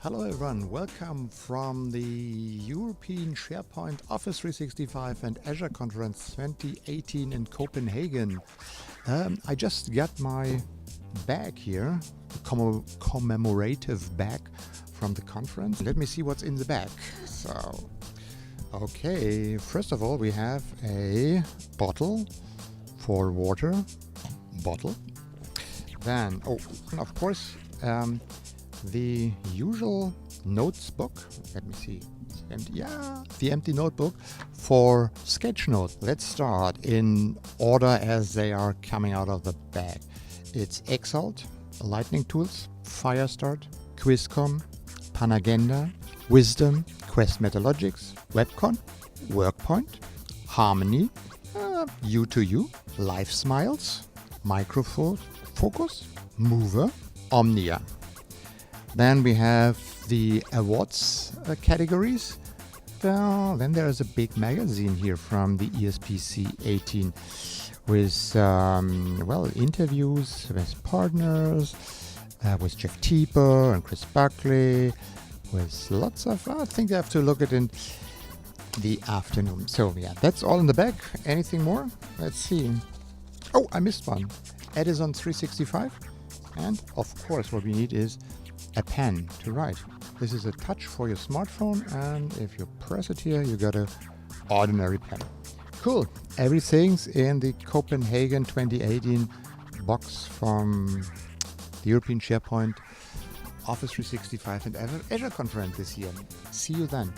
Hello everyone, welcome from the European SharePoint Office 365 and Azure Conference 2018 in Copenhagen. I just got my bag here, a commemorative bag from the conference. Let me see what's in the bag. Okay, first of all we have a bottle for water, Then, of course, the usual notes book. Let me see. It's empty. Yeah, the empty notebook for sketchnote. Let's start in order as they are coming out of the bag. It's Exalt, Lightning Tools, Firestart, Quizcom, Panagenda, Wisdom, Quest Metalogics, Webcon, WorkPoint, Harmony, U2U, Life Smiles, Microphone Focus, Mover, Omnia. Then we have the awards categories. Then there is a big magazine here from the ESPC18 with interviews with partners, with Jeff Tieper and Chris Buckley, with lots of, I think I have to look at it in the afternoon. So yeah, that's all in the bag. Anything more? Let's see. Oh, I missed one. Edison 365. And of course what we need is a pen to write. This is a touch for your smartphone, and if you press it here, you got an ordinary pen. Cool. Everything's in the Copenhagen 2018 box from the European SharePoint Office 365 and Azure Conference this year. See you then.